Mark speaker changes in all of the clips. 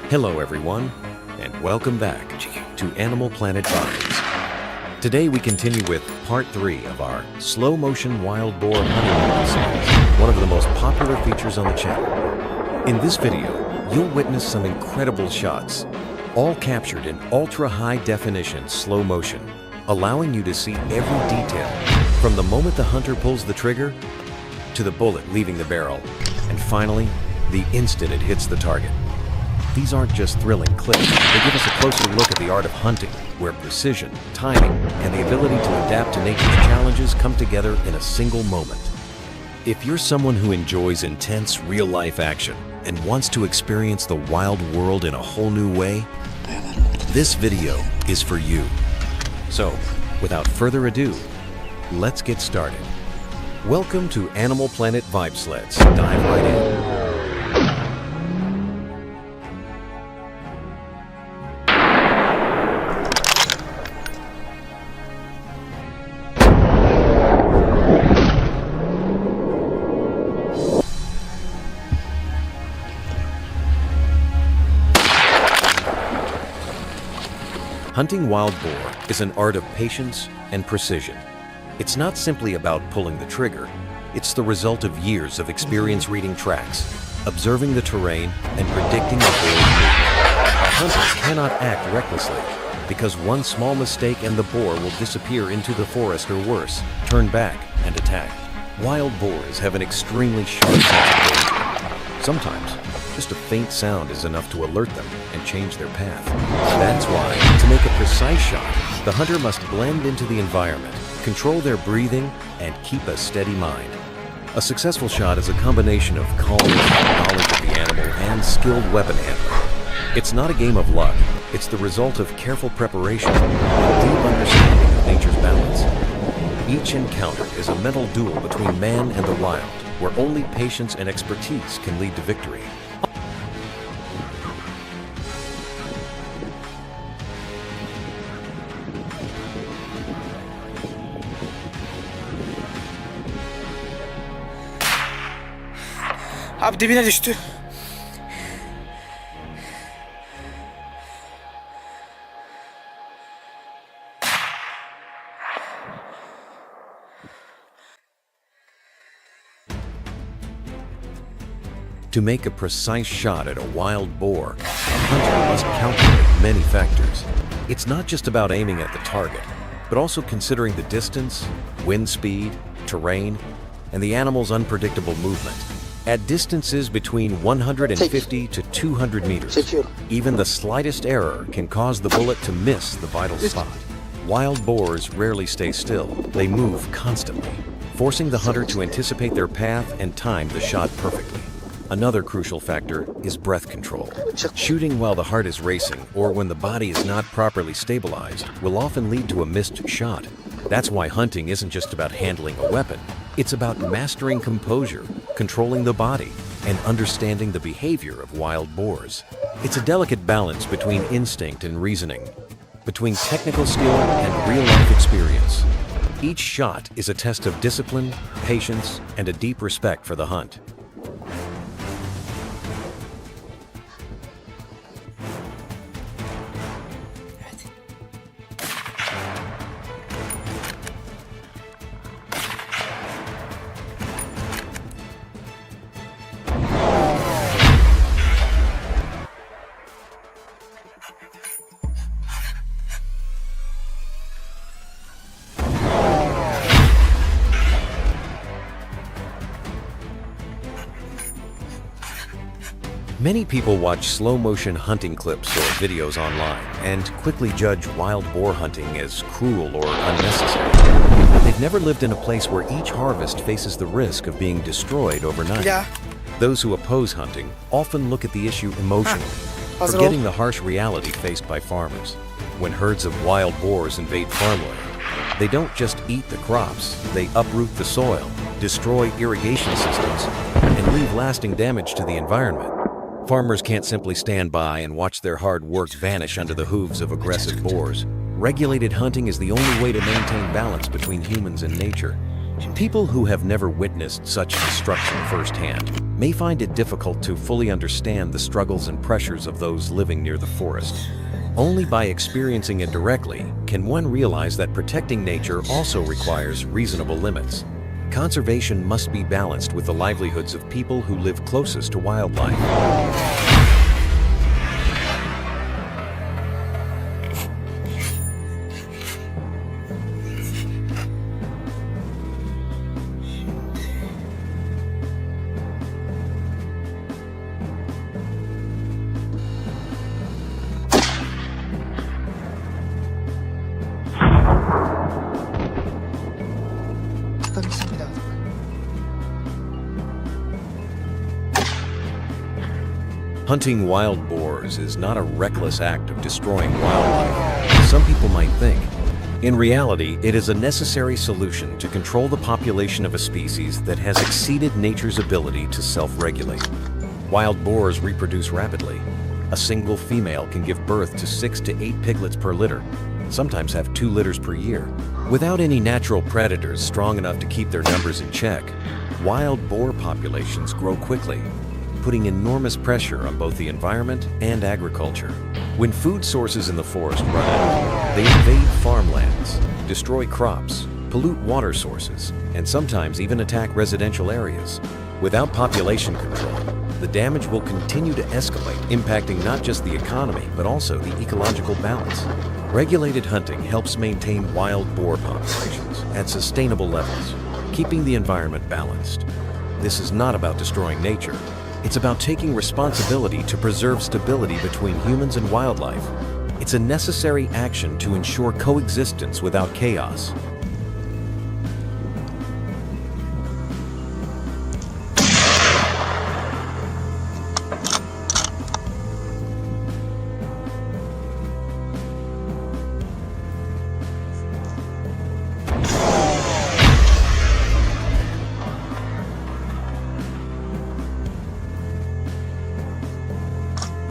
Speaker 1: Hello everyone, and welcome back to Animal Planet Vibes. Today we continue with part 3 of our slow-motion wild boar hunting series, one of the most popular features on the channel. In this video, you'll witness some incredible shots, all captured in ultra-high definition slow motion, allowing you to see every detail, from the moment the hunter pulls the trigger, to the bullet leaving the barrel, and finally, the instant it hits the target. These aren't just thrilling clips, they give us a closer look at the art of hunting, where precision, timing, and the ability to adapt to nature's challenges come together in a single moment. If you're someone who enjoys intense, real-life action and wants to experience the wild world in a whole new way, this video is for you. So, without further ado, let's get started. Welcome to Animal Planet Vibe Sleds. Dive right in. Hunting wild boar is an art of patience and precision. It's not simply about pulling the trigger. It's the result of years of experience reading tracks, observing the terrain, and predicting the boar's movement. Hunters cannot act recklessly, because one small mistake and the boar will disappear into the forest or worse, turn back and attack. Wild boars have an extremely sharp sense of danger. Sometimes, just a faint sound is enough to alert them and change their path. That's why, to make a precise shot, the hunter must blend into the environment, control their breathing, and keep a steady mind. A successful shot is a combination of calmness, knowledge of the animal, and skilled weapon handling. It's not a game of luck, it's the result of careful preparation and deep understanding of nature's balance. Each encounter is a mental duel between man and the wild, where only patience and expertise can lead to victory.
Speaker 2: Abi dibine düştü.
Speaker 1: To make a precise shot at a wild boar, a hunter must calculate many factors. It's not just about aiming at the target, but also considering the distance, wind speed, terrain, and the animal's unpredictable movement. At distances between 150 to 200 meters, even the slightest error can cause the bullet to miss the vital spot. Wild boars rarely stay still. They move constantly, forcing the hunter to anticipate their path and time the shot perfectly. Another crucial factor is breath control. Shooting while the heart is racing or when the body is not properly stabilized will often lead to a missed shot. That's why hunting isn't just about handling a weapon. It's about mastering composure, controlling the body, and understanding the behavior of wild boars. It's a delicate balance between instinct and reasoning, between technical skill and real-life experience. Each shot is a test of discipline, patience, and a deep respect for the hunt. Many people watch slow-motion hunting clips or videos online and quickly judge wild boar hunting as cruel or unnecessary. They've never lived in a place where each harvest faces the risk of being destroyed overnight. Those who oppose hunting often look at the issue emotionally, forgetting the harsh reality faced by farmers. When herds of wild boars invade farmland, They don't just eat the crops, they uproot the soil, destroy irrigation systems, and leave lasting damage to the environment. Farmers can't simply stand by and watch their hard work vanish under the hooves of aggressive boars. Regulated hunting is the only way to maintain balance between humans and nature. People who have never witnessed such destruction firsthand may find it difficult to fully understand the struggles and pressures of those living near the forest. Only by experiencing it directly can one realize that protecting nature also requires reasonable limits. Conservation must be balanced with the livelihoods of people who live closest to wildlife. Hunting wild boars is not a reckless act of destroying wildlife, as some people might think. In reality, it is a necessary solution to control the population of a species that has exceeded nature's ability to self-regulate. Wild boars reproduce rapidly. A single female can give birth to 6 to 8 piglets per litter, sometimes have 2 litters per year. Without any natural predators strong enough to keep their numbers in check, wild boar populations grow quickly, putting enormous pressure on both the environment and agriculture. When food sources in the forest run out, they invade farmlands, destroy crops, pollute water sources, and sometimes even attack residential areas. Without population control, the damage will continue to escalate, impacting not just the economy, but also the ecological balance. Regulated hunting helps maintain wild boar populations at sustainable levels, keeping the environment balanced. This is not about destroying nature. It's about taking responsibility to preserve stability between humans and wildlife. It's a necessary action to ensure coexistence without chaos.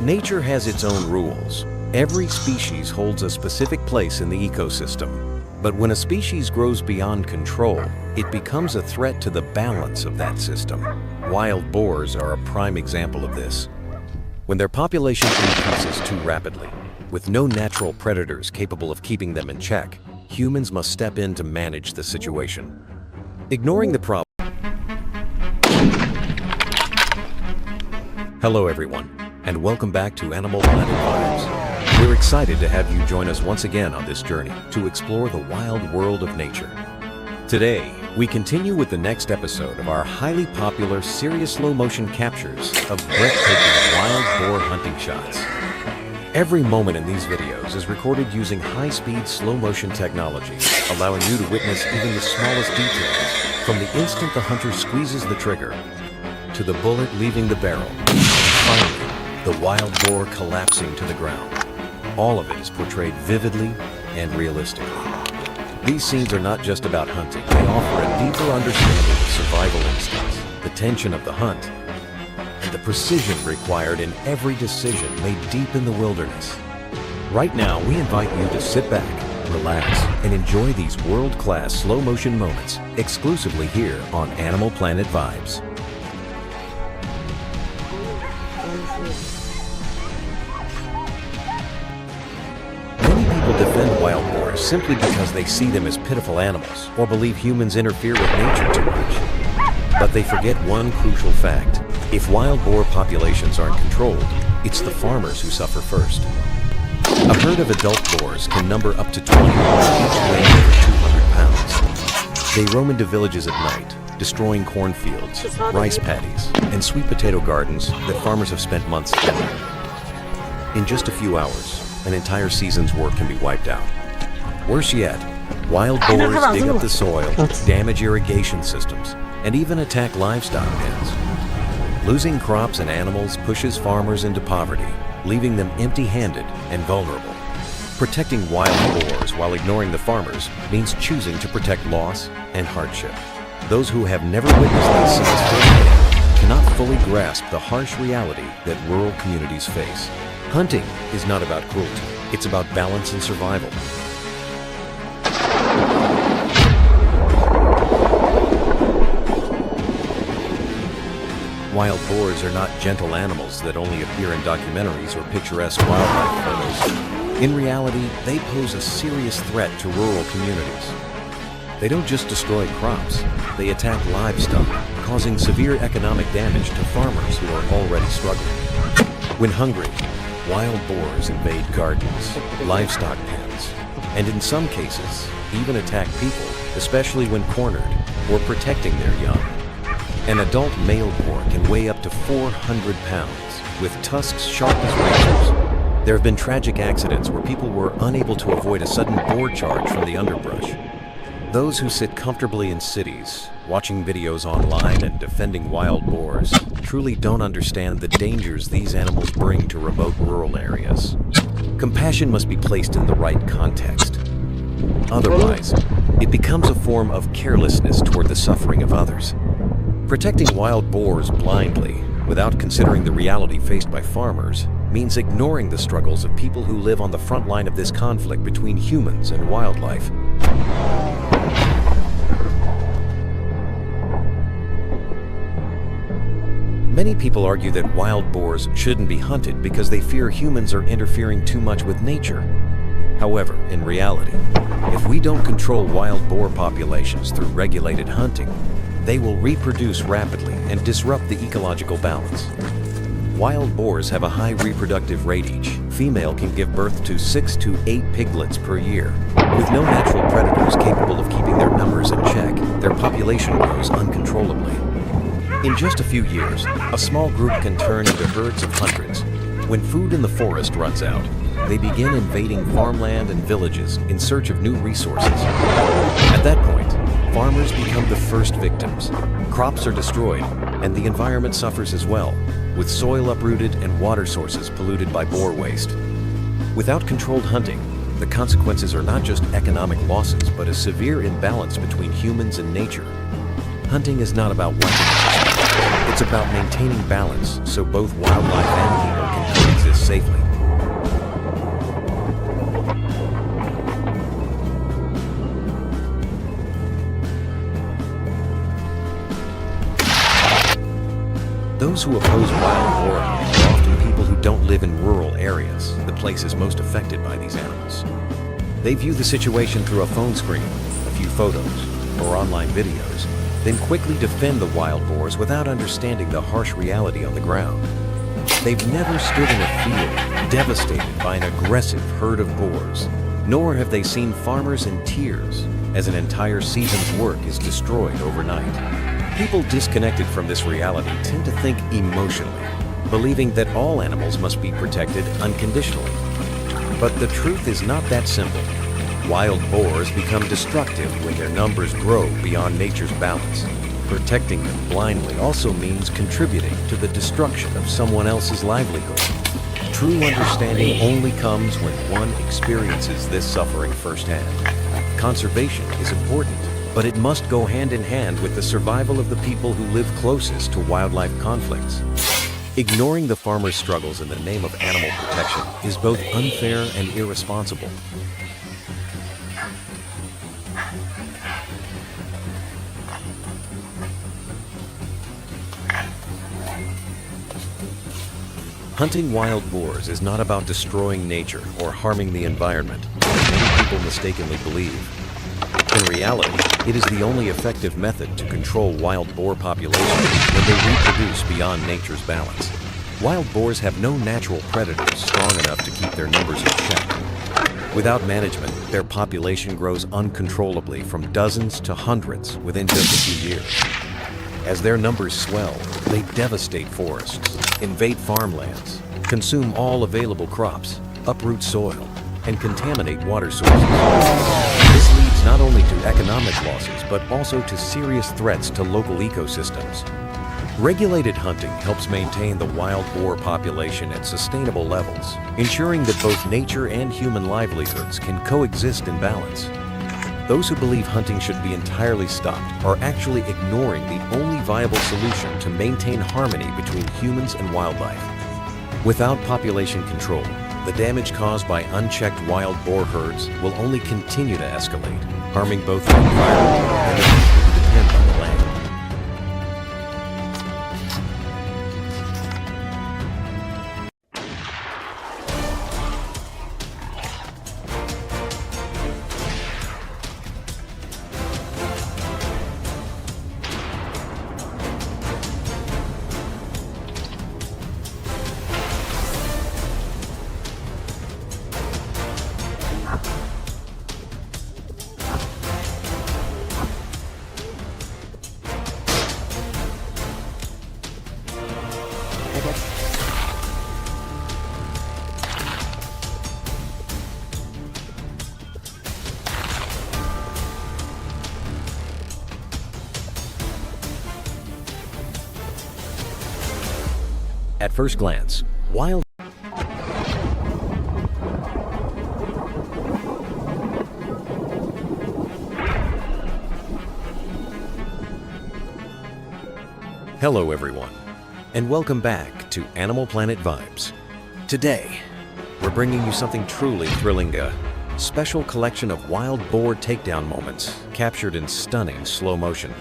Speaker 1: Nature has its own rules. Every species holds a specific place in the ecosystem. But when a species grows beyond control, it becomes a threat to the balance of that system. Wild boars are a prime example of this. When their population increases too rapidly, with no natural predators capable of keeping them in check, humans must step in to manage the situation. Ignoring the problem. Hello everyone, and welcome back to Animal Planet Vibes. We're excited to have you join us once again on this journey to explore the wild world of nature. Today, we continue with the next episode of our highly popular serious slow-motion captures of breathtaking wild boar hunting shots. Every moment in these videos is recorded using high-speed slow-motion technology, allowing you to witness even the smallest details, from the instant the hunter squeezes the trigger to the bullet leaving the barrel. Finally, the wild boar collapsing to the ground. All of it is portrayed vividly and realistically. These scenes are not just about hunting. They offer a deeper understanding of survival instincts, the tension of the hunt, and the precision required in every decision made deep in the wilderness. Right now, we invite you to sit back, relax, and enjoy these world-class slow-motion moments exclusively here on Animal Planet Vibes. Defend wild boars simply because they see them as pitiful animals or believe humans interfere with nature too much. But they forget one crucial fact. If wild boar populations aren't controlled, it's the farmers who suffer first. A herd of adult boars can number up to 20, each weighing over 200 pounds. They roam into villages at night, destroying cornfields, rice paddies, and sweet potato gardens that farmers have spent months tending. In just a few hours, an entire season's work can be wiped out. Worse yet, wild boars dig up the soil, damage irrigation systems, and even attack livestock pens. Losing crops and animals pushes farmers into poverty, leaving them empty-handed and vulnerable. Protecting wild boars while ignoring the farmers means choosing to protect loss and hardship. Those who have never witnessed these scenes firsthand cannot fully grasp the harsh reality that rural communities face. Hunting is not about cruelty, it's about balance and survival. Wild boars are not gentle animals that only appear in documentaries or picturesque wildlife photos. In reality, they pose a serious threat to rural communities. They don't just destroy crops, they attack livestock, causing severe economic damage to farmers who are already struggling. When hungry, wild boars invade gardens, livestock pens, and in some cases, even attack people, especially when cornered or protecting their young. An adult male boar can weigh up to 400 pounds, with tusks sharp as razors. There have been tragic accidents where people were unable to avoid a sudden boar charge from the underbrush. Those who sit comfortably in cities, watching videos online and defending wild boars, truly don't understand the dangers these animals bring to remote rural areas. Compassion must be placed in the right context. Otherwise, it becomes a form of carelessness toward the suffering of others. Protecting wild boars blindly, without considering the reality faced by farmers, means ignoring the struggles of people who live on the front line of this conflict between humans and wildlife. Many people argue that wild boars shouldn't be hunted because they fear humans are interfering too much with nature. However, in reality, if we don't control wild boar populations through regulated hunting, they will reproduce rapidly and disrupt the ecological balance. Wild boars have a high reproductive rate each. Female can give birth to 6 to 8 piglets per year. With no natural predators capable of keeping their numbers in check, their population grows uncontrollably. In just a few years, a small group can turn into herds of hundreds. When food in the forest runs out, they begin invading farmland and villages in search of new resources. At that point, farmers become the first victims. Crops are destroyed, and the environment suffers as well, with soil uprooted and water sources polluted by boar waste. Without controlled hunting, the consequences are not just economic losses, but a severe imbalance between humans and nature. Hunting is not about weapons. It's about maintaining balance so both wildlife and people can coexist safely. Those who oppose wild boar hunting are often people who don't live in rural areas, the places most affected by these animals. They view the situation through a phone screen, a few photos, or online videos, then quickly defend the wild boars without understanding the harsh reality on the ground. They've never stood in a field devastated by an aggressive herd of boars, nor have they seen farmers in tears as an entire season's work is destroyed overnight. People disconnected from this reality tend to think emotionally, believing that all animals must be protected unconditionally. But the truth is not that simple. Wild boars become destructive when their numbers grow beyond nature's balance. Protecting them blindly also means contributing to the destruction of someone else's livelihood. True understanding only comes when one experiences this suffering firsthand. Conservation is important, but it must go hand in hand with the survival of the people who live closest to wildlife conflicts. Ignoring the farmers' struggles in the name of animal protection is both unfair and irresponsible. Hunting wild boars is not about destroying nature or harming the environment, as many people mistakenly believe. In reality, it is the only effective method to control wild boar populations when they reproduce beyond nature's balance. Wild boars have no natural predators strong enough to keep their numbers in check. Without management, their population grows uncontrollably from dozens to hundreds within just a few years. As their numbers swell, they devastate forests, invade farmlands, consume all available crops, uproot soil, and contaminate water sources. This leads not only to economic losses, but also to serious threats to local ecosystems. Regulated hunting helps maintain the wild boar population at sustainable levels, ensuring that both nature and human livelihoods can coexist in balance. Those who believe hunting should be entirely stopped are actually ignoring the only viable solution to maintain harmony between humans and wildlife. Without population control, the damage caused by unchecked wild boar herds will only continue to escalate, harming both the environment and the people who depend on the land. At first glance, wild Hello everyone, and welcome back to Animal Planet Vibes. Today, we're bringing you something truly thrilling, a special collection of wild boar takedown moments captured in stunning slow motion.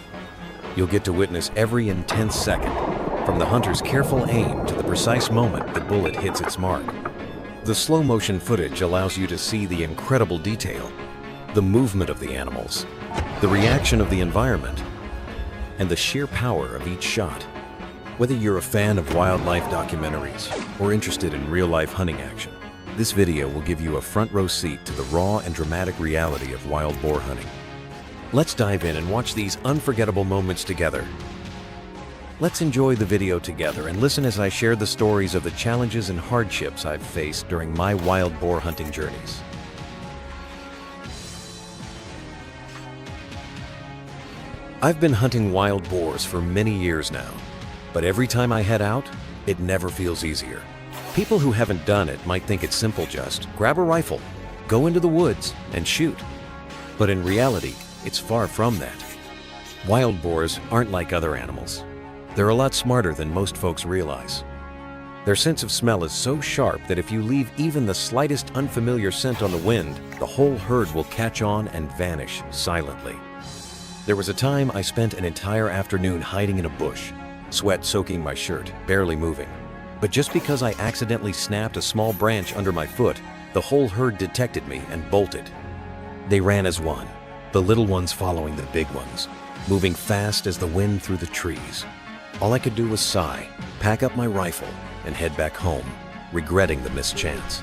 Speaker 1: You'll get to witness every intense second, from the hunter's careful aim to the precise moment the bullet hits its mark. The slow motion footage allows you to see the incredible detail, the movement of the animals, the reaction of the environment, and the sheer power of each shot. Whether you're a fan of wildlife documentaries or interested in real-life hunting action, this video will give you a front-row seat to the raw and dramatic reality of wild boar hunting. Let's dive in and watch these unforgettable moments together. Let's enjoy the video together and listen as I share the stories of the challenges and hardships I've faced during my wild boar hunting journeys. I've been hunting wild boars for many years now, but every time I head out, it never feels easier. People who haven't done it might think it's simple, just grab a rifle, go into the woods, and shoot. But in reality, it's far from that. Wild boars aren't like other animals. They're a lot smarter than most folks realize. Their sense of smell is so sharp that if you leave even the slightest unfamiliar scent on the wind, the whole herd will catch on and vanish silently. There was a time I spent an entire afternoon hiding in a bush, sweat soaking my shirt, barely moving. But just because I accidentally snapped a small branch under my foot, the whole herd detected me and bolted. They ran as one, the little ones following the big ones, moving fast as the wind through the trees. All I could do was sigh, pack up my rifle, and head back home, regretting the missed chance.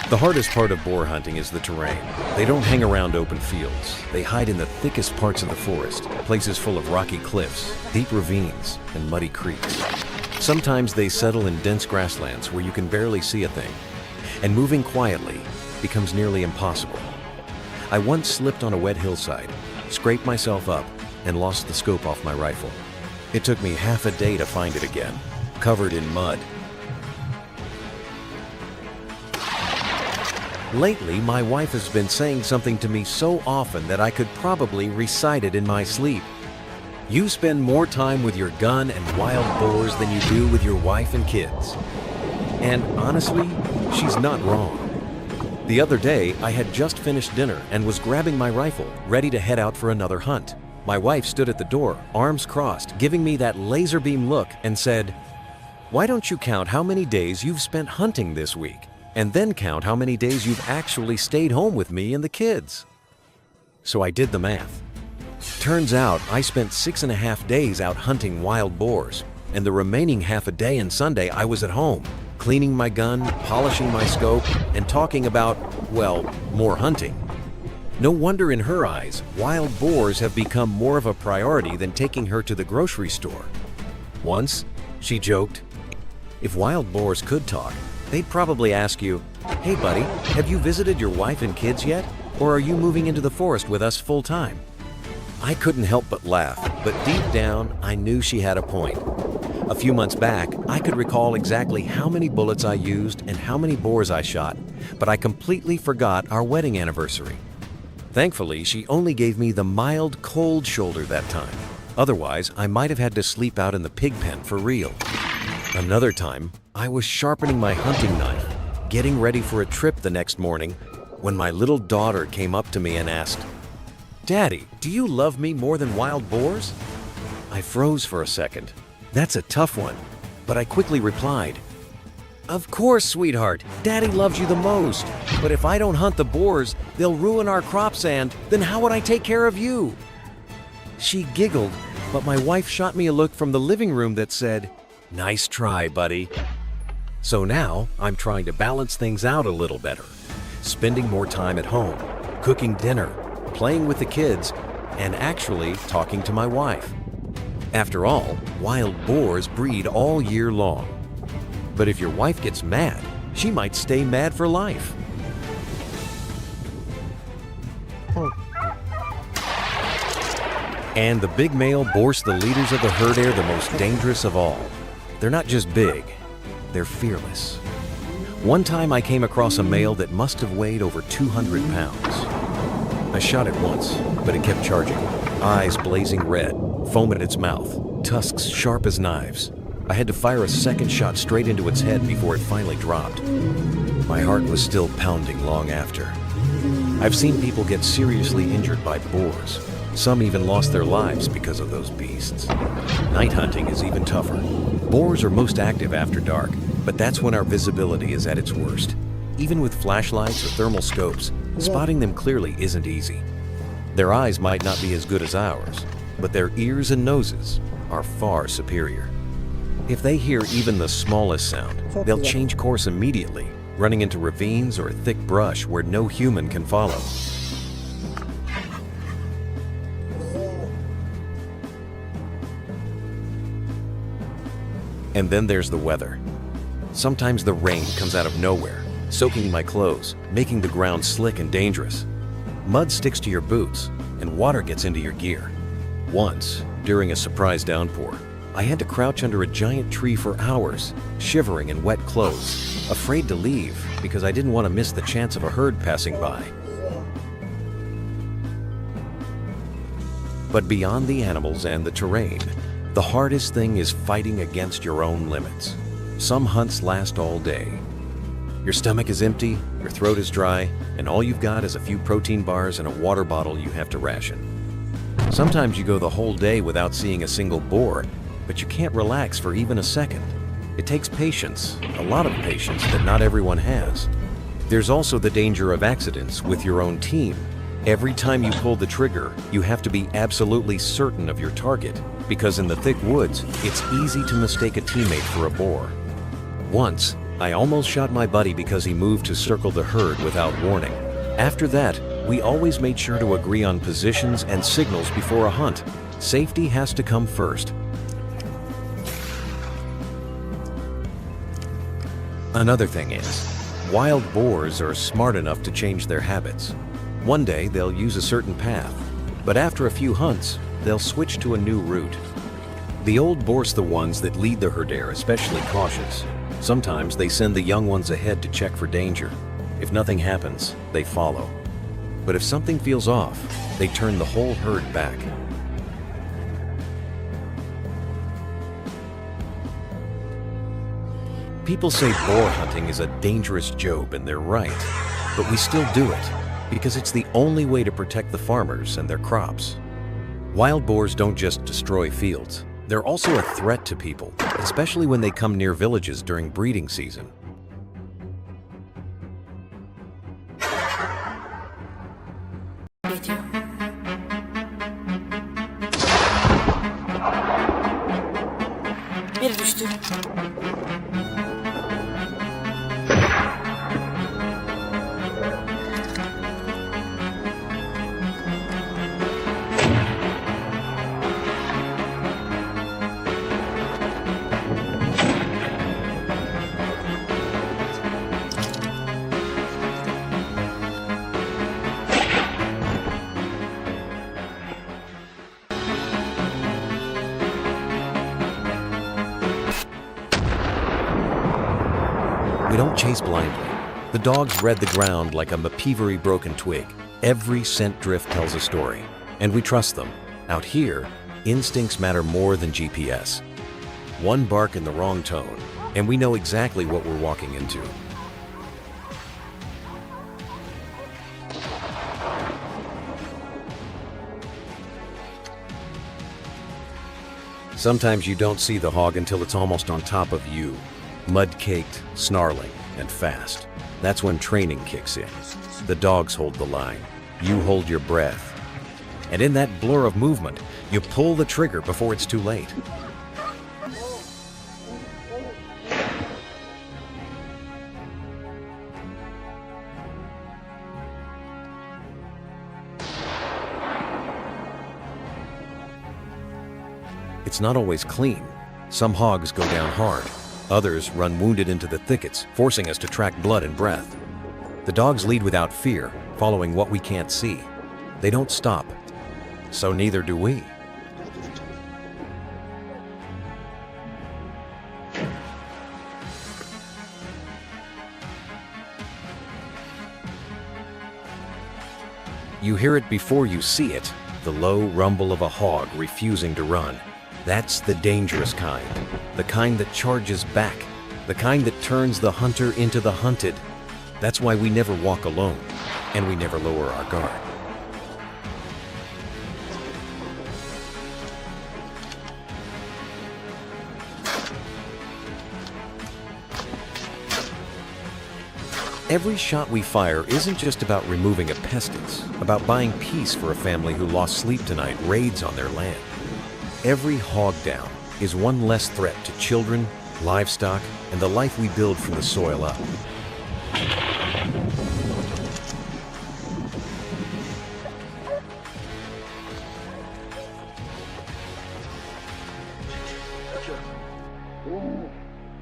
Speaker 1: The hardest part of boar hunting is the terrain. They don't hang around open fields. They hide in the thickest parts of the forest, places full of rocky cliffs, deep ravines, and muddy creeks. Sometimes they settle in dense grasslands where you can barely see a thing, and moving quietly becomes nearly impossible. I once slipped on a wet hillside, scraped myself up, and lost the scope off my rifle. It took me half a day to find it again, covered in mud. Lately, my wife has been saying something to me so often that I could probably recite it in my sleep. You spend more time with your gun and wild boars than you do with your wife and kids. And honestly, she's not wrong. The other day, I had just finished dinner and was grabbing my rifle, ready to head out for another hunt. My wife stood at the door, arms crossed, giving me that laser beam look and said, "Why don't you count how many days you've spent hunting this week, and then count how many days you've actually stayed home with me and the kids?" So I did the math. Turns out I spent 6.5 days out hunting wild boars, and the remaining half a day and Sunday I was at home, cleaning my gun, polishing my scope, and talking about, well, more hunting. No wonder in her eyes, wild boars have become more of a priority than taking her to the grocery store. Once, she joked, "If wild boars could talk, they'd probably ask you, 'Hey buddy, have you visited your wife and kids yet? Or are you moving into the forest with us full time?' I couldn't help but laugh, but deep down, I knew she had a point. A few months back, I could recall exactly how many bullets I used and how many boars I shot, but I completely forgot our wedding anniversary. Thankfully, she only gave me the mild cold shoulder that time. Otherwise, I might have had to sleep out in the pig pen for real. Another time, I was sharpening my hunting knife, getting ready for a trip the next morning, when my little daughter came up to me and asked, "Daddy, do you love me more than wild boars?" I froze for a second. That's a tough one, but I quickly replied, "Of course, sweetheart, Daddy loves you the most. But if I don't hunt the boars, they'll ruin our crops and then how would I take care of you?" She giggled, but my wife shot me a look from the living room that said, "Nice try, buddy." So now I'm trying to balance things out a little better, spending more time at home, cooking dinner, playing with the kids, and actually talking to my wife. After all, wild boars breed all year long. But if your wife gets mad, she might stay mad for life. And the big male boars the leaders of the herd are the most dangerous of all. They're not just big, they're fearless. One time I came across a male that must have weighed over 200 pounds. I shot it once, but it kept charging. Eyes blazing red, foam at its mouth, tusks sharp as knives. I had to fire a second shot straight into its head before it finally dropped. My heart was still pounding long after. I've seen people get seriously injured by boars. Some even lost their lives because of those beasts. Night hunting is even tougher. Boars are most active after dark, but that's when our visibility is at its worst. Even with flashlights or thermal scopes, spotting them clearly isn't easy. Their eyes might not be as good as ours, but their ears and noses are far superior. If they hear even the smallest sound, they'll change course immediately, running into ravines or thick brush where no human can follow. And then there's the weather. Sometimes the rain comes out of nowhere, soaking my clothes, making the ground slick and dangerous. Mud sticks to your boots, and water gets into your gear. Once, during a surprise downpour, I had to crouch under a giant tree for hours, shivering in wet clothes, afraid to leave because I didn't want to miss the chance of a herd passing by. But beyond the animals and the terrain, the hardest thing is fighting against your own limits. Some hunts last all day. Your stomach is empty, your throat is dry, and all you've got is a few protein bars and a water bottle you have to ration. Sometimes you go the whole day without seeing a single boar, but you can't relax for even a second. It takes patience, a lot of patience that not everyone has. There's also the danger of accidents with your own team. Every time you pull the trigger, you have to be absolutely certain of your target, because in the thick woods, it's easy to mistake a teammate for a boar. Once, I almost shot my buddy because he moved to circle the herd without warning. After that, we always made sure to agree on positions and signals before a hunt. Safety has to come first. Another thing is, wild boars are smart enough to change their habits. One day, they'll use a certain path, but after a few hunts, they'll switch to a new route. The old boar's the ones that lead the herd are especially cautious. Sometimes they send the young ones ahead to check for danger. If nothing happens, they follow. But if something feels off, they turn the whole herd back. People say boar hunting is a dangerous job, and they're right. But we still do it, because it's the only way to protect the farmers and their crops. Wild boars don't just destroy fields. They're also a threat to people, especially when they come near villages during breeding season.
Speaker 2: Biri düştü.
Speaker 1: We don't chase blindly. The dogs read the ground like a mapivery broken twig. Every scent drift tells a story, and we trust them. Out here, instincts matter more than GPS. One bark in the wrong tone, and we know exactly what we're walking into. Sometimes you don't see the hog until it's almost on top of you, mud-caked, snarling, and fast. That's when training kicks in. The dogs hold the line. You hold your breath. And in that blur of movement, you pull the trigger before it's too late. It's not always clean. Some hogs go down hard. Others run wounded into the thickets, forcing us to track blood and breath. The dogs lead without fear, following what we can't see. They don't stop. So neither do we. You hear it before you see it, the low rumble of a hog refusing to run. That's the dangerous kind, the kind that charges back, the kind that turns the hunter into the hunted. That's why we never walk alone, and we never lower our guard. Every shot we fire isn't just about removing a pest, it's about buying peace for a family who lost sleep tonight raids on their land. Every hog down is one less threat to children, livestock, and the life we build from the soil up.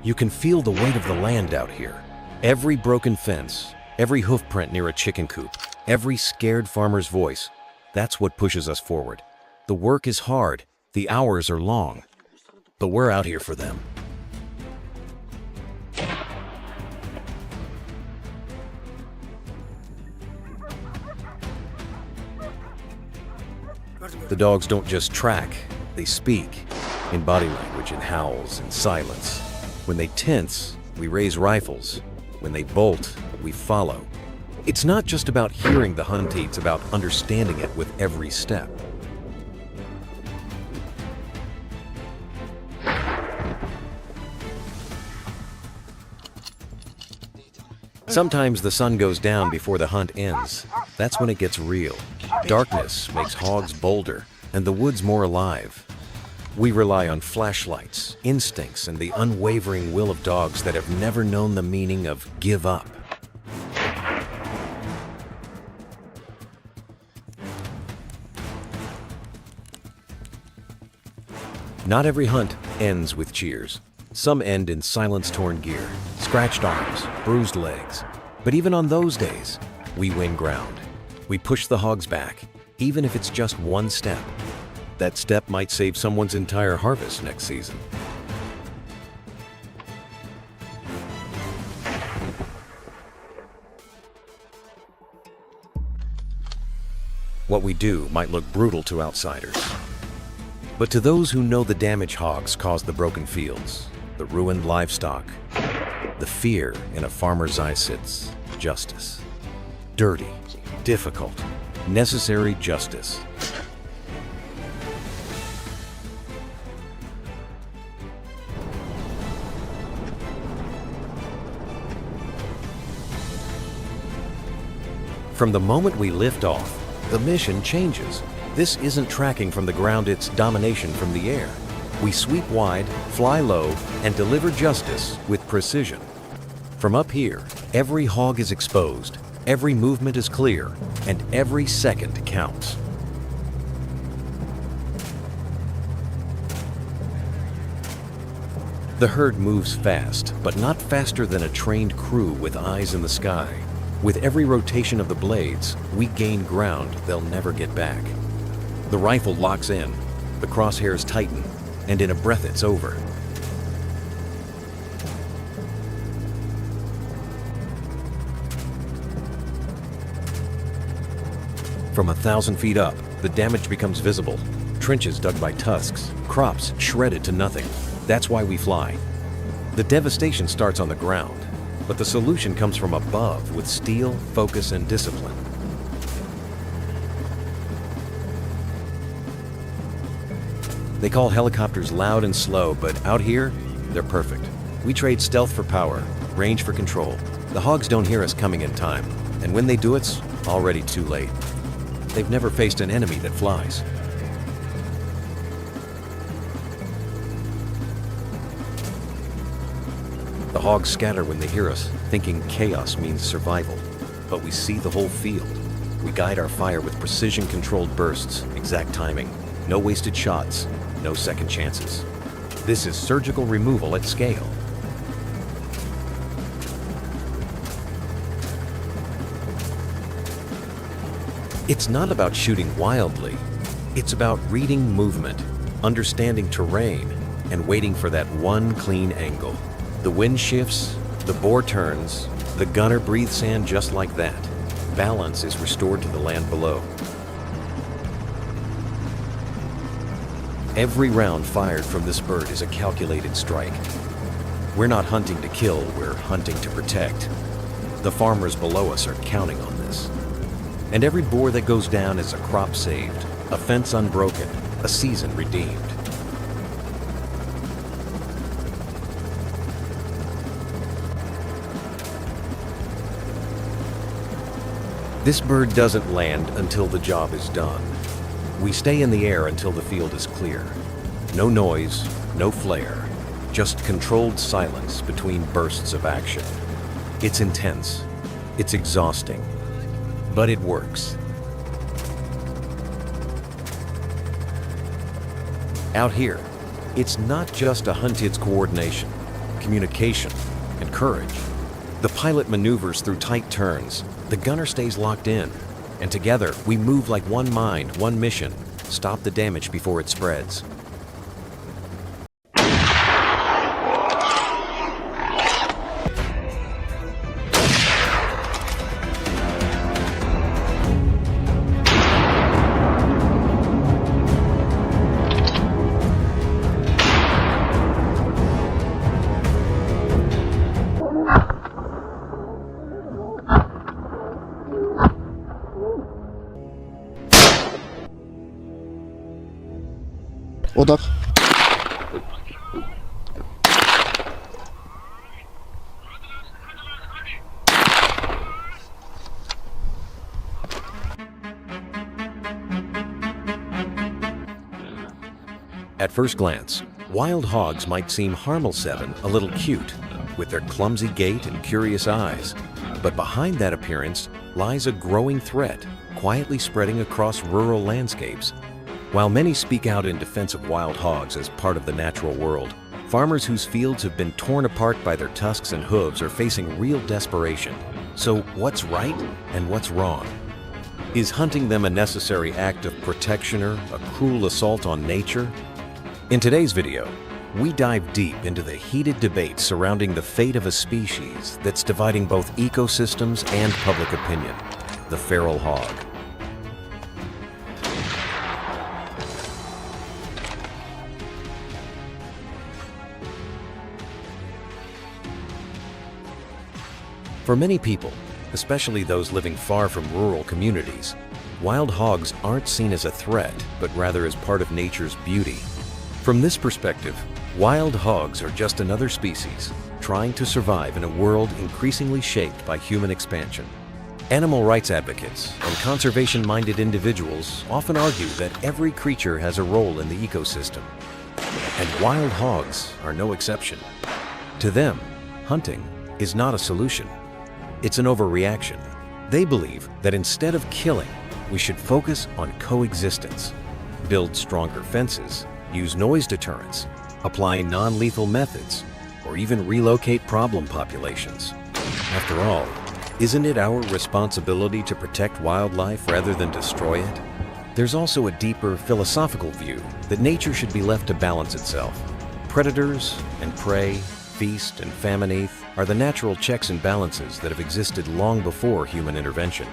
Speaker 1: You can feel the weight of the land out here. Every broken fence, every hoof print near a chicken coop, every scared farmer's voice, that's what pushes us forward. The work is hard, the hours are long, but we're out here for them. The dogs don't just track, they speak, in body language, in howls, in silence. When they tense, we raise rifles. When they bolt, we follow. It's not just about hearing the hunt, it's about understanding it with every step. Sometimes the sun goes down before the hunt ends. That's when it gets real. Darkness makes hogs bolder, and the woods more alive. We rely on flashlights, instincts, and the unwavering will of dogs that have never known the meaning of give up. Not every hunt ends with cheers. Some end in silence-torn gear, scratched arms, bruised legs. But even on those days, we win ground. We push the hogs back, even if it's just one step. That step might save someone's entire harvest next season. What we do might look brutal to outsiders. But to those who know the damage hogs cause the broken fields, the ruined livestock, the fear in a farmer's eye sits justice. Dirty, difficult, necessary justice. From the moment we lift off, the mission changes. This isn't tracking from the ground, it's domination from the air. We sweep wide, fly low, and deliver justice with precision. From up here, every hog is exposed, every movement is clear, and every second counts. The herd moves fast, but not faster than a trained crew with eyes in the sky. With every rotation of the blades, we gain ground they'll never get back. The rifle locks in, the crosshairs tighten, and in a breath it's over. From 1,000 feet up, the damage becomes visible. Trenches dug by tusks, crops shredded to nothing. That's why we fly. The devastation starts on the ground, but the solution comes from above with steel, focus, and discipline. They call helicopters loud and slow, but out here, they're perfect. We trade stealth for power, range for control. The hogs don't hear us coming in time, and when they do, it's already too late. They've never faced an enemy that flies. The hogs scatter when they hear us, thinking chaos means survival. But we see the whole field. We guide our fire with precision-controlled bursts, exact timing, no wasted shots, no second chances. This is surgical removal at scale. It's not about shooting wildly. It's about reading movement, understanding terrain, and waiting for that one clean angle. The wind shifts, the bore turns, the gunner breathes sand just like that. Balance is restored to the land below. Every round fired from this bird is a calculated strike. We're not hunting to kill, we're hunting to protect. The farmers below us are counting on this. And every boar that goes down is a crop saved, a fence unbroken, a season redeemed. This bird doesn't land until the job is done. We stay in the air until the field is clear. No noise, no flare, just controlled silence between bursts of action. It's intense, it's exhausting, but it works. Out here, it's not just a hunt, it's coordination, communication, and courage. The pilot maneuvers through tight turns, the gunner stays locked in, and together we move like one mind, one mission, stop the damage before it spreads.
Speaker 2: Odak.
Speaker 1: At first glance, wild hogs might seem harmless, a little cute, with their clumsy gait and curious eyes. But behind that appearance lies a growing threat, quietly spreading across rural landscapes. While many speak out in defense of wild hogs as part of the natural world, farmers whose fields have been torn apart by their tusks and hooves are facing real desperation. So what's right and what's wrong? Is hunting them a necessary act of protection or a cruel assault on nature? In today's video, we dive deep into the heated debate surrounding the fate of a species that's dividing both ecosystems and public opinion, the feral hog. For many people, especially those living far from rural communities, wild hogs aren't seen as a threat, but rather as part of nature's beauty. From this perspective, wild hogs are just another species trying to survive in a world increasingly shaped by human expansion. Animal rights advocates and conservation-minded individuals often argue that every creature has a role in the ecosystem, and wild hogs are no exception. To them, hunting is not a solution. It's an overreaction. They believe that instead of killing, we should focus on coexistence, build stronger fences, use noise deterrents, apply non-lethal methods, or even relocate problem populations. After all, isn't it our responsibility to protect wildlife rather than destroy it? There's also a deeper philosophical view that nature should be left to balance itself. Predators and prey, feast and famine are the natural checks and balances that have existed long before human intervention.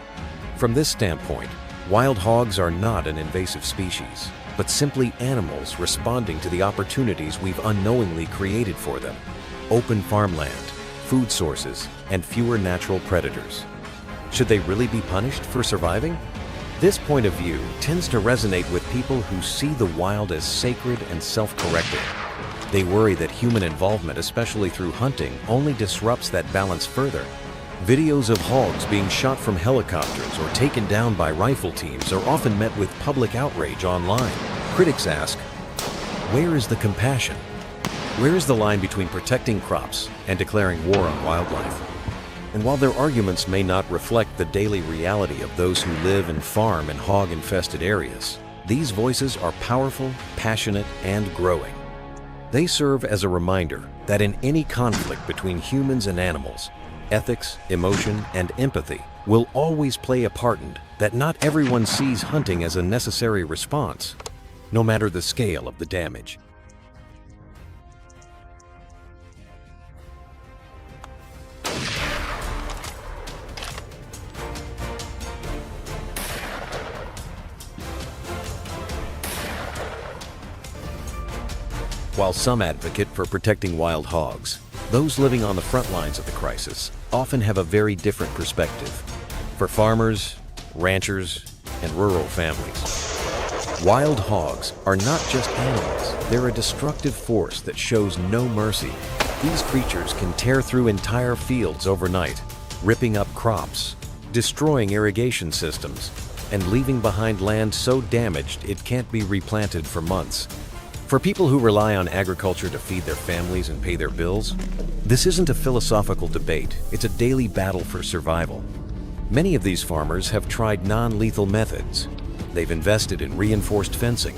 Speaker 1: From this standpoint, Wild hogs are not an invasive species, but simply animals responding to the opportunities we've unknowingly created for them. Open farmland, food sources, and fewer natural predators. Should they really be punished for surviving? This point of view tends to resonate with people who see the wild as sacred and self-correcting. They worry that human involvement, especially through hunting, only disrupts that balance further. Videos of hogs being shot from helicopters or taken down by rifle teams are often met with public outrage online. Critics ask, where is the compassion? Where is the line between protecting crops and declaring war on wildlife? And while their arguments may not reflect the daily reality of those who live and farm in hog-infested areas, these voices are powerful, passionate, and growing. They serve as a reminder that in any conflict between humans and animals, ethics, emotion, and empathy will always play a part in that. Not everyone sees hunting as a necessary response, no matter the scale of the damage. While some advocate for protecting wild hogs, those living on the front lines of the crisis often have a very different perspective. For farmers, ranchers, and rural families, wild hogs are not just animals, they're a destructive force that shows no mercy. These creatures can tear through entire fields overnight, ripping up crops, destroying irrigation systems, and leaving behind land so damaged it can't be replanted for months. For people who rely on agriculture to feed their families and pay their bills, this isn't a philosophical debate, it's a daily battle for survival. Many of these farmers have tried non-lethal methods. They've invested in reinforced fencing,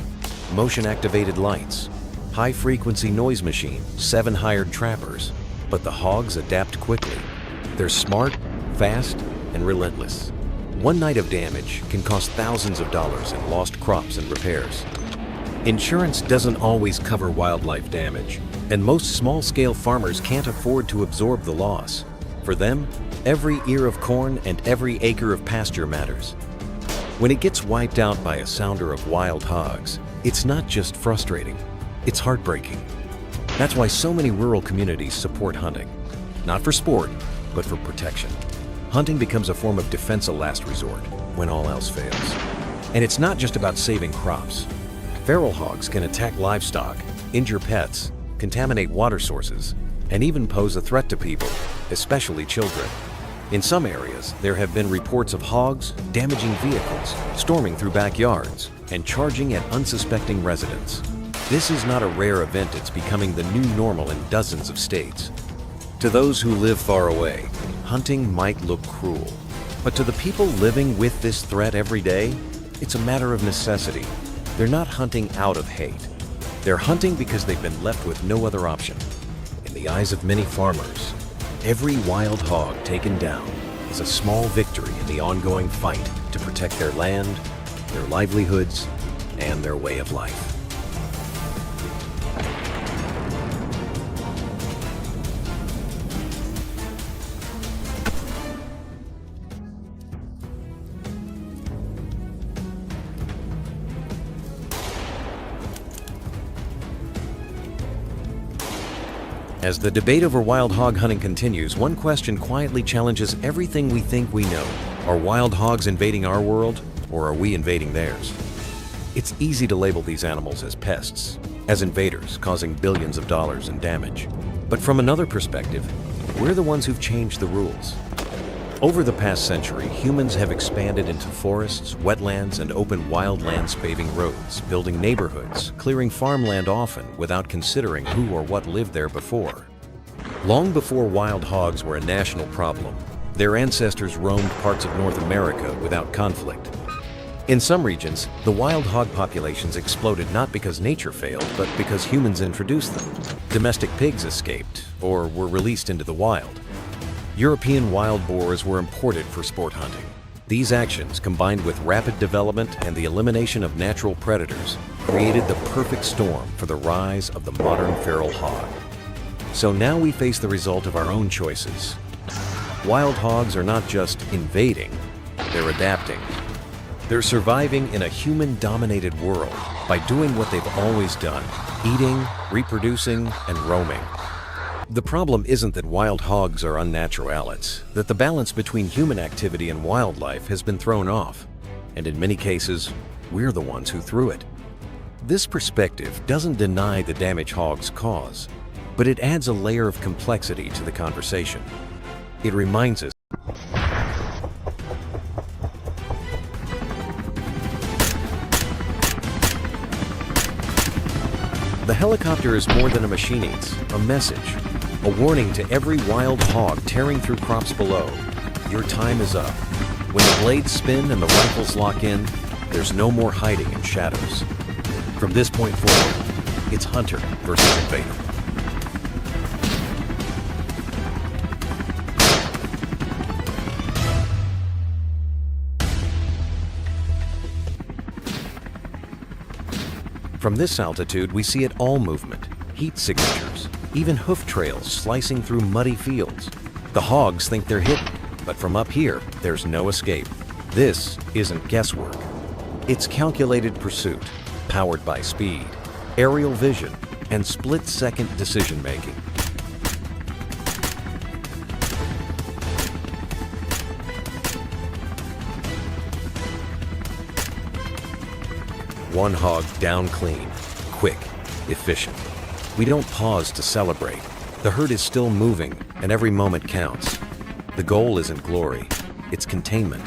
Speaker 1: motion-activated lights, high-frequency noise machine, 7 hired trappers. But the hogs adapt quickly. They're smart, fast, and relentless. One night of damage can cost thousands of dollars in lost crops and repairs. Insurance doesn't always cover wildlife damage, and most small-scale farmers can't afford to absorb the loss. For them, every ear of corn and every acre of pasture matters. When it gets wiped out by a sounder of wild hogs, it's not just frustrating, it's heartbreaking. That's why so many rural communities support hunting. Not for sport, but for protection. Hunting becomes a form of defense, a last resort, when all else fails. And it's not just about saving crops. Feral hogs can attack livestock, injure pets, contaminate water sources, and even pose a threat to people, especially children. In some areas, there have been reports of hogs damaging vehicles, storming through backyards, and charging at unsuspecting residents. This is not a rare event, it's becoming the new normal in dozens of states. To those who live far away, hunting might look cruel. But to the people living with this threat every day, it's a matter of necessity. They're not hunting out of hate. They're hunting because they've been left with no other option. In the eyes of many farmers, every wild hog taken down is a small victory in the ongoing fight to protect their land, their livelihoods, and their way of life. As the debate over wild hog hunting continues, one question quietly challenges everything we think we know. Are wild hogs invading our world, or are we invading theirs? It's easy to label these animals as pests, as invaders causing billions of dollars in damage. But from another perspective, we're the ones who've changed the rules. Over the past century, humans have expanded into forests, wetlands, and open wildlands, paving roads, building neighborhoods, clearing farmland often without considering who or what lived there before. Long before wild hogs were a national problem, their ancestors roamed parts of North America without conflict. In some regions, the wild hog populations exploded not because nature failed, but because humans introduced them. Domestic pigs escaped, or were released into the wild. European wild boars were imported for sport hunting. These actions, combined with rapid development and the elimination of natural predators, created the perfect storm for the rise of the modern feral hog. So now we face the result of our own choices. Wild hogs are not just invading, they're adapting. They're surviving in a human-dominated world by doing what they've always done: eating, reproducing, and roaming. The problem isn't that wild hogs are unnatural, it's that the balance between human activity and wildlife has been thrown off, and in many cases, we're the ones who threw it. This perspective doesn't deny the damage hogs cause, but it adds a layer of complexity to the conversation. It reminds us the helicopter is more than a machine, it's a message, a warning to every wild hog tearing through crops below. Your time is up. When the blades spin and the rifles lock in, there's no more hiding in shadows. From this point forward, it's hunter versus invader. From this altitude, we see it all: movement, heat signatures, even hoof trails slicing through muddy fields. The hogs think they're hidden, but from up here, there's no escape. This isn't guesswork. It's calculated pursuit, powered by speed, aerial vision, and split-second decision-making. One hog down clean, quick, efficient. We don't pause to celebrate. The herd is still moving, and every moment counts. The goal isn't glory, it's containment.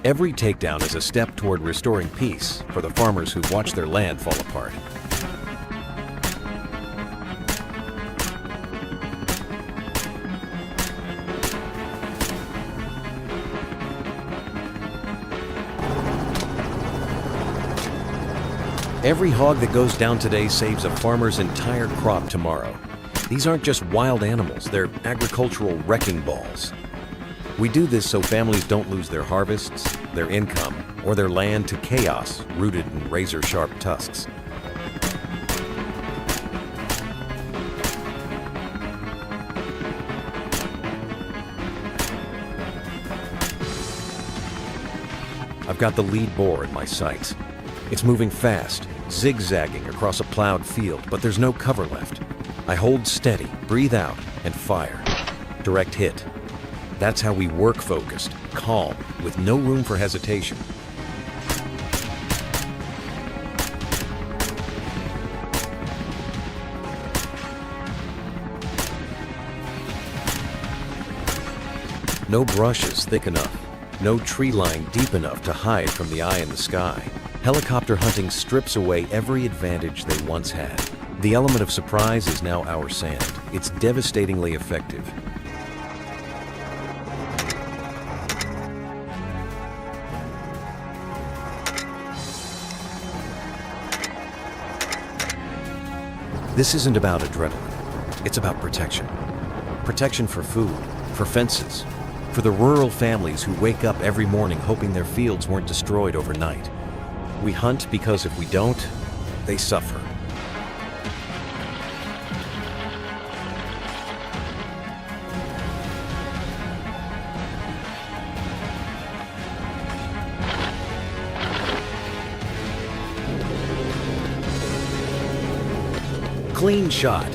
Speaker 1: Every takedown is a step toward restoring peace for the farmers who've watched their land fall apart. Every hog that goes down today saves a farmer's entire crop tomorrow. These aren't just wild animals, they're agricultural wrecking balls. We do this so families don't lose their harvests, their income, or their land to chaos rooted in razor-sharp tusks. I've got the lead boar in my sights. It's moving fast, zigzagging across a plowed field, but there's no cover left. I hold steady, breathe out, and fire. Direct hit. That's how we work focused, calm, with no room for hesitation. No brush is thick enough, no tree line deep enough to hide from the eye in the sky. Helicopter hunting strips away every advantage they once had. The element of surprise is now our sand. It's devastatingly effective. This isn't about adrenaline. It's about protection. Protection for food, for fences, for the rural families who wake up every morning hoping their fields weren't destroyed overnight. We hunt because if we don't, they suffer. Clean shot.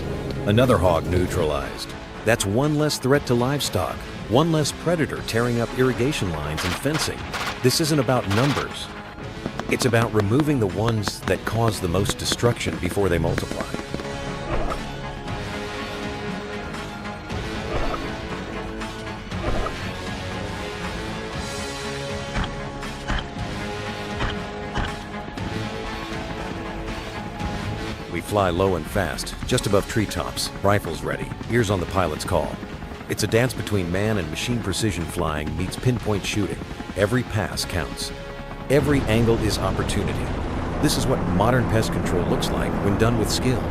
Speaker 1: Another hog neutralized. That's one less threat to livestock, one less predator tearing up irrigation lines and fencing. This isn't about numbers. It's about removing the ones that cause the most destruction before they multiply. We fly low and fast, just above treetops, rifles ready, ears on the pilot's call. It's a dance between man and machine precision flying meets pinpoint shooting. Every pass counts. Every angle is opportunity. This is what modern pest control looks like when done with skill.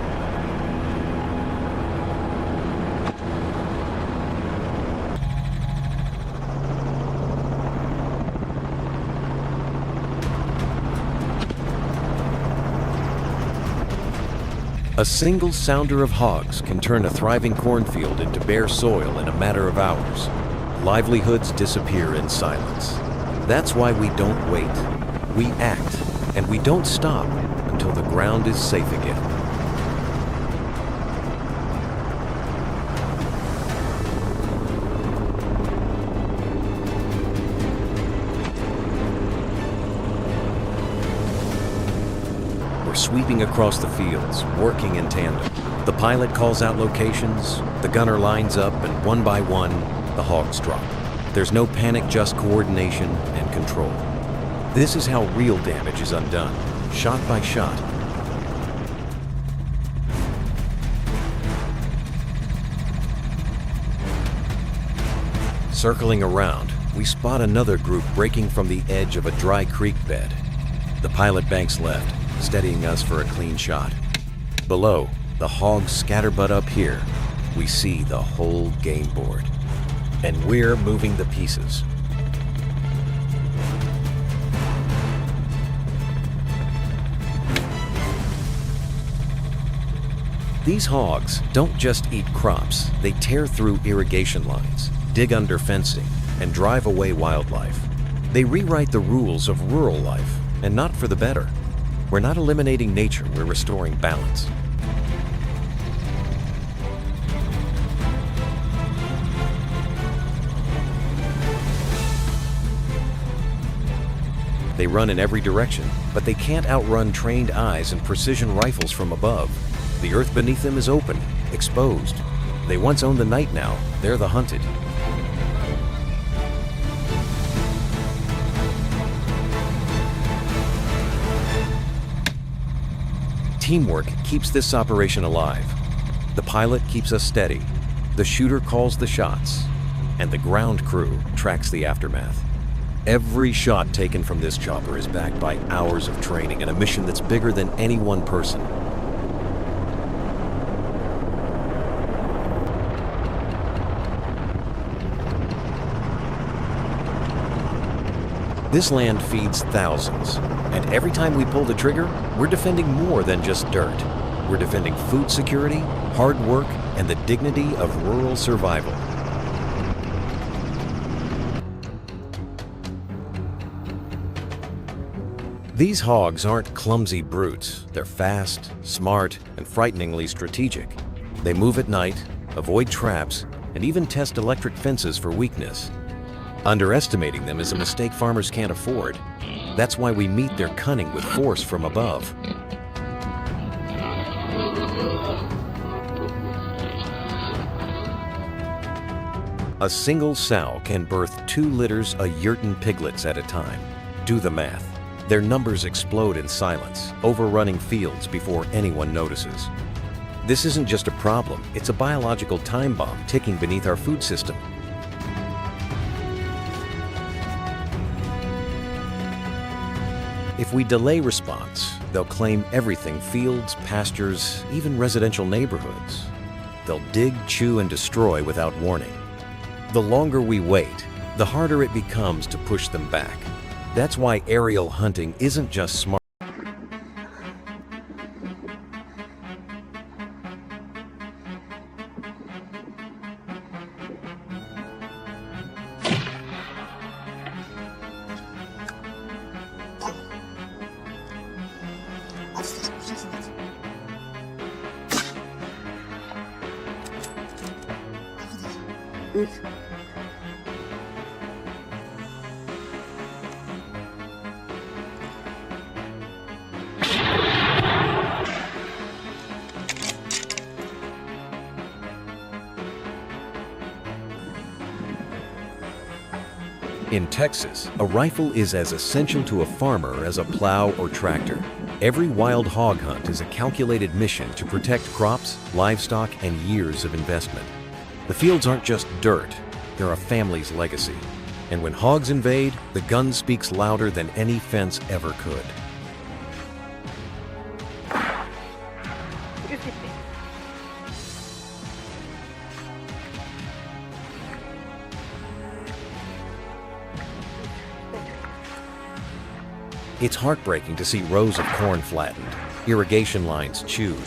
Speaker 1: A single sounder of hogs can turn a thriving cornfield into bare soil in a matter of hours. Livelihoods disappear in silence. That's why we don't wait. We act, and we don't stop until the ground is safe again. We're sweeping across the fields, working in tandem. The pilot calls out locations, the gunner lines up, and one by one, the hogs drop. There's no panic, just coordination and control. This is how real damage is undone, shot by shot. Circling around, we spot another group breaking from the edge of a dry creek bed. The pilot banks left, steadying us for a clean shot. Below, the hogs scatterbutt up here. We see the whole game board. And we're moving the pieces. These hogs don't just eat crops, they tear through irrigation lines, dig under fencing, and drive away wildlife. They rewrite the rules of rural life, and not for the better. We're not eliminating nature, we're restoring balance. They run in every direction, but they can't outrun trained eyes and precision rifles from above. The earth beneath them is open, exposed. They once owned the night now, they're the hunted. Teamwork keeps this operation alive. The pilot keeps us steady, the shooter calls the shots, and the ground crew tracks the aftermath. Every shot taken from this chopper is backed by hours of training and a mission that's bigger than any one person. This land feeds thousands, and every time we pull the trigger, we're defending more than just dirt. We're defending food security, hard work, and the dignity of rural survival. These hogs aren't clumsy brutes. They're fast, smart, and frighteningly strategic. They move at night, avoid traps, and even test electric fences for weakness. Underestimating them is a mistake farmers can't afford. That's why we meet their cunning with force from above. A single sow can birth 2 litters of Yurten piglets at a time. Do the math. Their numbers explode in silence, overrunning fields before anyone notices. This isn't just a problem, it's a biological time bomb ticking beneath our food system. If we delay response, they'll claim everything: fields, pastures, even residential neighborhoods. They'll dig, chew, and destroy without warning. The longer we wait, the harder it becomes to push them back. That's why aerial hunting isn't just smart. In Texas, a rifle is as essential to a farmer as a plow or tractor. Every wild hog hunt is a calculated mission to protect crops, livestock, and years of investment. The fields aren't just dirt, they're a family's legacy. And when hogs invade, the gun speaks louder than any fence ever could. It's heartbreaking to see rows of corn flattened, irrigation lines chewed,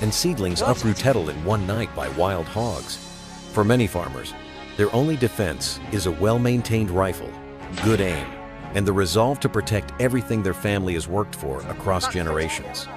Speaker 1: and seedlings uprooted in one night by wild hogs. For many farmers, their only defense is a well-maintained rifle, good aim, and the resolve to protect everything their family has worked for across generations.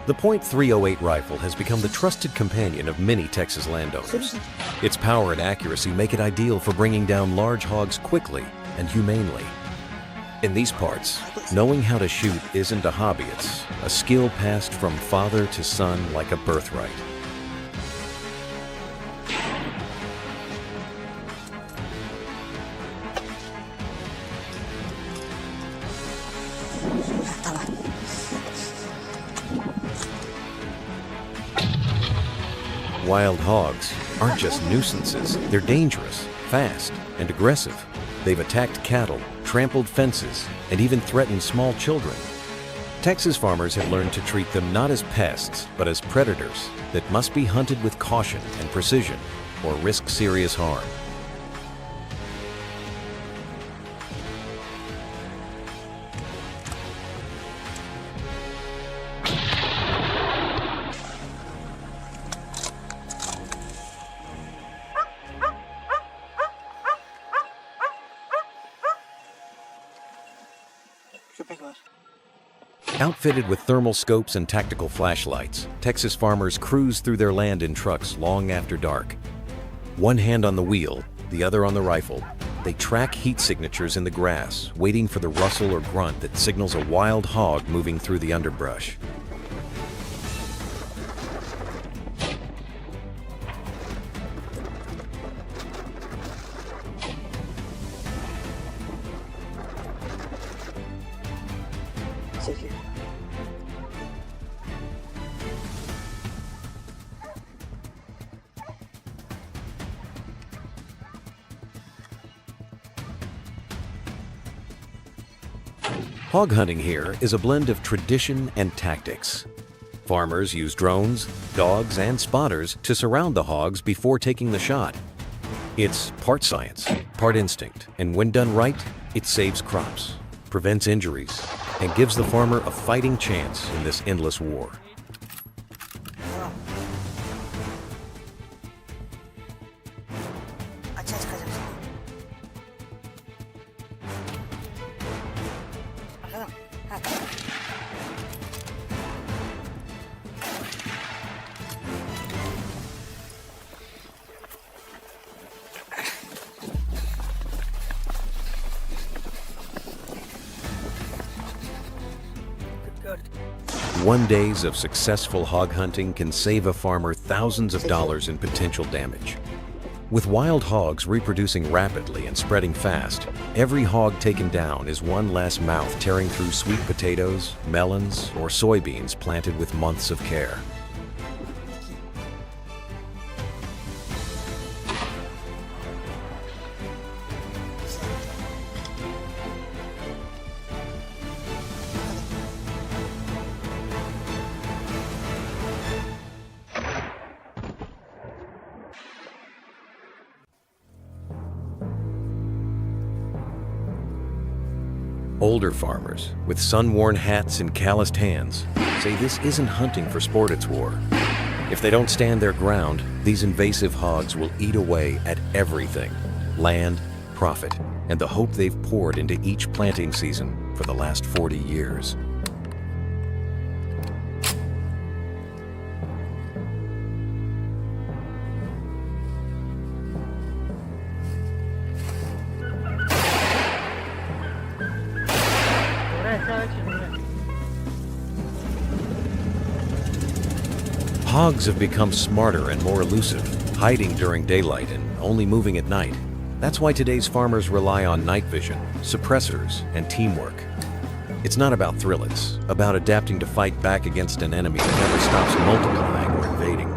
Speaker 1: The .308 rifle has become the trusted companion of many Texas landowners. Its power and accuracy make it ideal for bringing down large hogs quickly and humanely. In these parts, knowing how to shoot isn't a hobby, it's a skill passed from father to son like a birthright. Wild hogs aren't just nuisances, they're dangerous, fast, and aggressive. They've attacked cattle, trampled fences, and even threatened small children. Texas farmers have learned to treat them not as pests, but as predators that must be hunted with caution and precision or risk serious harm. Outfitted with thermal scopes and tactical flashlights, Texas farmers cruise through their land in trucks long after dark. One hand on the wheel, the other on the rifle, they track heat signatures in the grass, waiting for the rustle or grunt that signals a wild hog moving through the underbrush. Hog hunting here is a blend of tradition and tactics. Farmers use drones, dogs, and spotters to surround the hogs before taking the shot. It's part science, part instinct, and when done right, it saves crops, prevents injuries, and gives the farmer a fighting chance in this endless war. One days of successful hog hunting can save a farmer thousands of dollars in potential damage. With wild hogs reproducing rapidly and spreading fast, every hog taken down is one less mouth tearing through sweet potatoes, melons, or soybeans planted with months of care. Older farmers, with sun-worn hats and calloused hands, say this isn't hunting for sport, it's war. If they don't stand their ground, these invasive hogs will eat away at everything: land, profit, and the hope they've poured into each planting season for the last 40 years. Hogs have become smarter and more elusive, hiding during daylight and only moving at night. That's why today's farmers rely on night vision, suppressors, and teamwork. It's not about thrill, it's about adapting to fight back against an enemy that never stops multiplying or invading.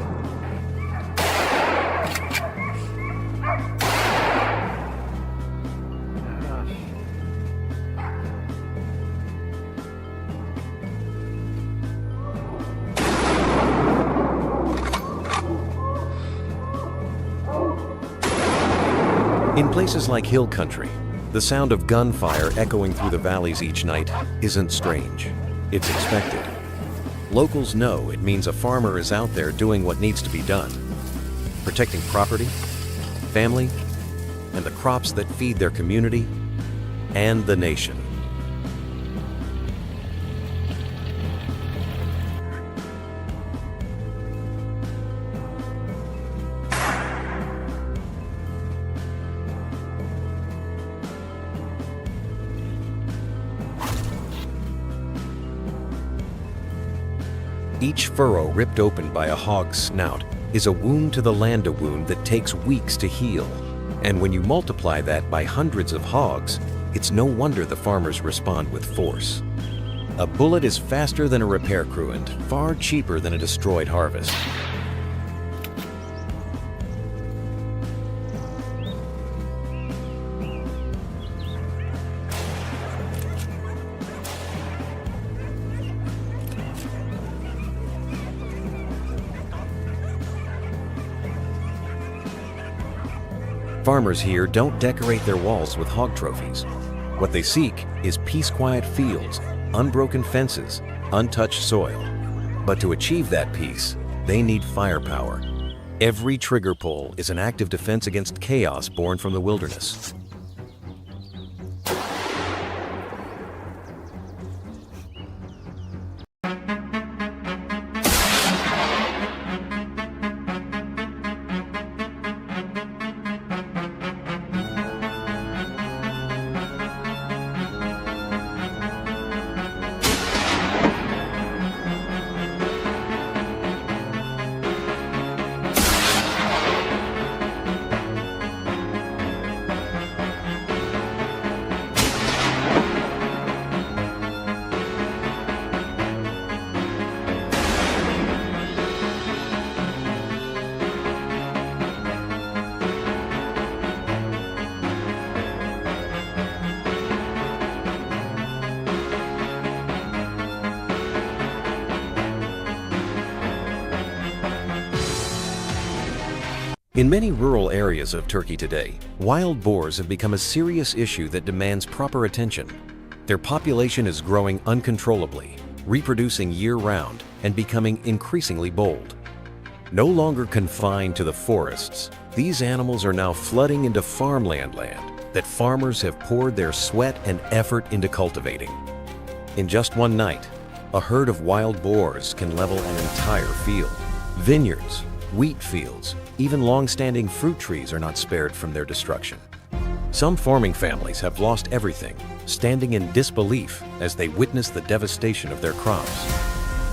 Speaker 1: In places like hill country, the sound of gunfire echoing through the valleys each night isn't strange. It's expected. Locals know it means a farmer is out there doing what needs to be done, protecting property, family, and the crops that feed their community and the nation. Each furrow ripped open by a hog's snout is a wound to the land, a wound that takes weeks to heal. And when you multiply that by hundreds of hogs, it's no wonder the farmers respond with force. A bullet is faster than a repair crew and far cheaper than a destroyed harvest. Farmers here don't decorate their walls with hog trophies. What they seek is peace-quiet fields, unbroken fences, untouched soil. But to achieve that peace, they need firepower. Every trigger pull is an act of defense against chaos born from the wilderness. In many rural areas of Turkey today, wild boars have become a serious issue that demands proper attention. Their population is growing uncontrollably, reproducing year-round, and becoming increasingly bold. No longer confined to the forests, these animals are now flooding into farmland that farmers have poured their sweat and effort into cultivating. In just one night, a herd of wild boars can level an entire field. Vineyards, wheat fields, even long-standing fruit trees are not spared from their destruction. Some farming families have lost everything, standing in disbelief as they witness the devastation of their crops.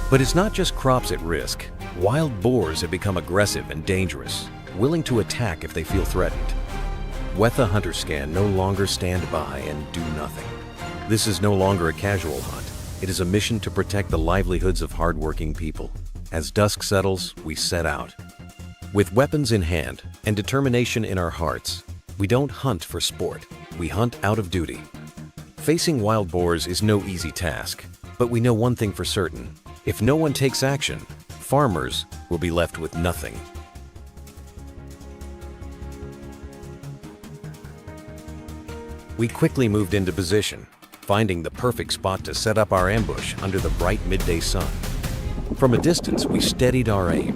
Speaker 1: But it's not just crops at risk. Wild boars have become aggressive and dangerous, willing to attack if they feel threatened. Wetha Hunterscan no longer stand by and do nothing. This is no longer a casual hunt. It is a mission to protect the livelihoods of hardworking people. As dusk settles, we set out. With weapons in hand and determination in our hearts, we don't hunt for sport, we hunt out of duty. Facing wild boars is no easy task, but we know one thing for certain. If no one takes action, farmers will be left with nothing. We quickly moved into position, finding the perfect spot to set up our ambush under the bright midday sun. From a distance, we steadied our aim,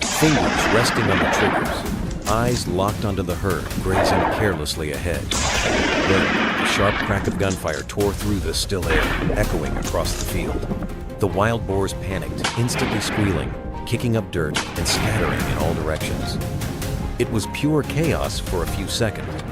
Speaker 1: fingers resting on the triggers, eyes locked onto the herd grazing carelessly ahead. Then, the sharp crack of gunfire tore through the still air, echoing across the field. The wild boars panicked, instantly squealing, kicking up dirt and scattering in all directions. It was pure chaos for a few seconds.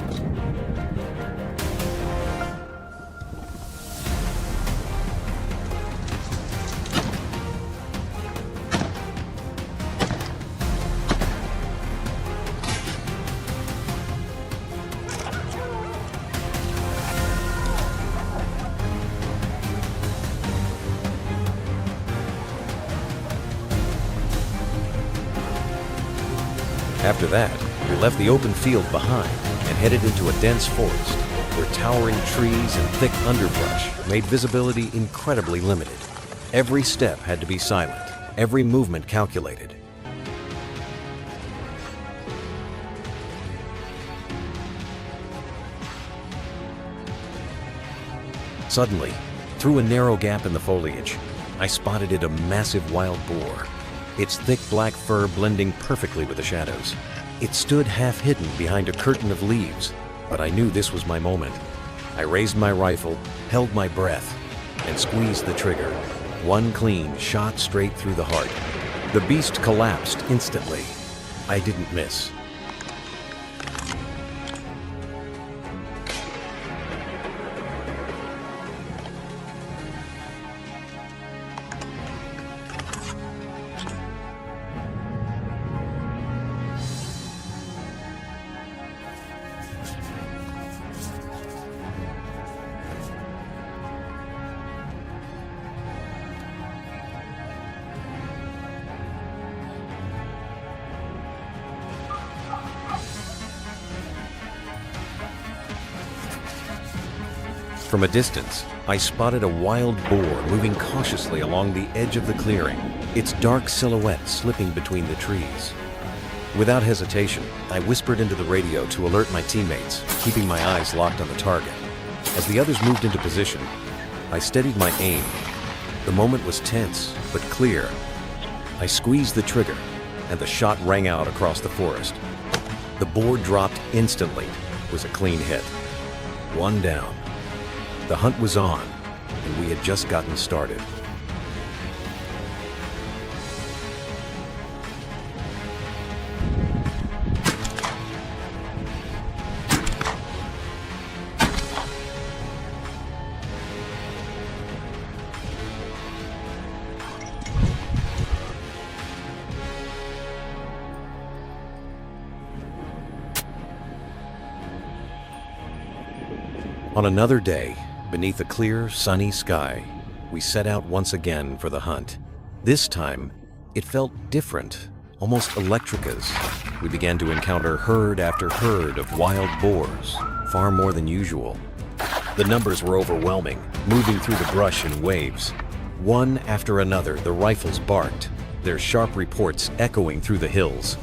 Speaker 1: After that, we left the open field behind and headed into a dense forest where towering trees and thick underbrush made visibility incredibly limited. Every step had to be silent, every movement calculated. Suddenly, through a narrow gap in the foliage, I spotted it, a massive wild boar, its thick black fur blending perfectly with the shadows. It stood half hidden behind a curtain of leaves, but I knew this was my moment. I raised my rifle, held my breath, and squeezed the trigger. One clean shot straight through the heart. The beast collapsed instantly. I didn't miss. From a distance, I spotted a wild boar moving cautiously along the edge of the clearing, its dark silhouette slipping between the trees. Without hesitation, I whispered into the radio to alert my teammates, keeping my eyes locked on the target. As the others moved into position, I steadied my aim. The moment was tense, but clear. I squeezed the trigger, and the shot rang out across the forest. The boar dropped instantly. It was a clean hit. One down. The hunt was on, and we had just gotten started. On another day, beneath a clear, sunny sky, we set out once again for the hunt. This time, it felt different, almost electric as we began to encounter herd after herd of wild boars, far more than usual. The numbers were overwhelming, moving through the brush in waves. One after another, the rifles barked, their sharp reports echoing through the hills.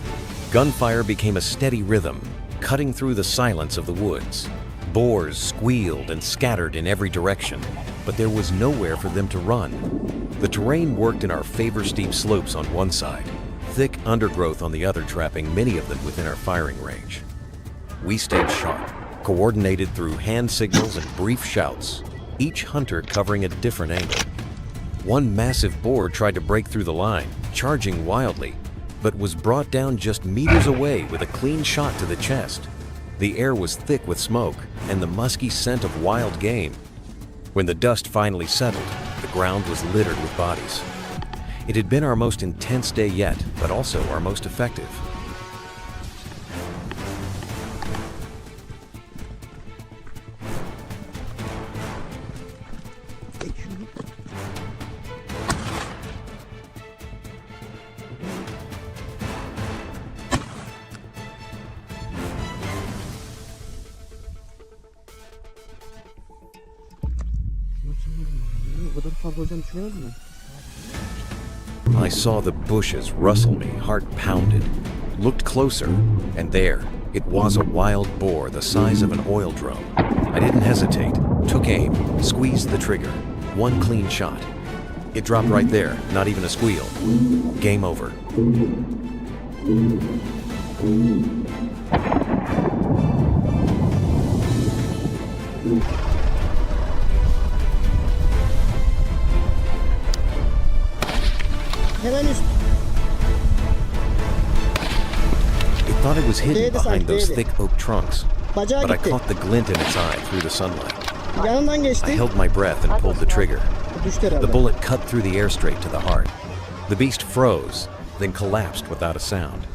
Speaker 1: Gunfire became a steady rhythm, cutting through the silence of the woods. Boars squealed and scattered in every direction, but there was nowhere for them to run. The terrain worked in our favor, steep slopes on one side, thick undergrowth on the other, trapping many of them within our firing range. We stayed sharp, coordinated through hand signals and brief shouts, each hunter covering a different angle. One massive boar tried to break through the line, charging wildly, but was brought down just meters away with a clean shot to the chest. The air was thick with smoke and the musky scent of wild game. When the dust finally settled, the ground was littered with bodies. It had been our most intense day yet, but also our most effective. I saw the bushes rustle me, heart pounded. Looked closer, and there, it was a wild boar the size of an oil drum. I didn't hesitate, took aim, squeezed the trigger. One clean shot. It dropped right there, not even a squeal. Game over. It thought it was hidden behind those thick oak trunks, but I caught the glint in its eye through the sunlight. I held my breath and pulled the trigger. The bullet cut through the air straight to the heart. The beast froze, then collapsed without a sound.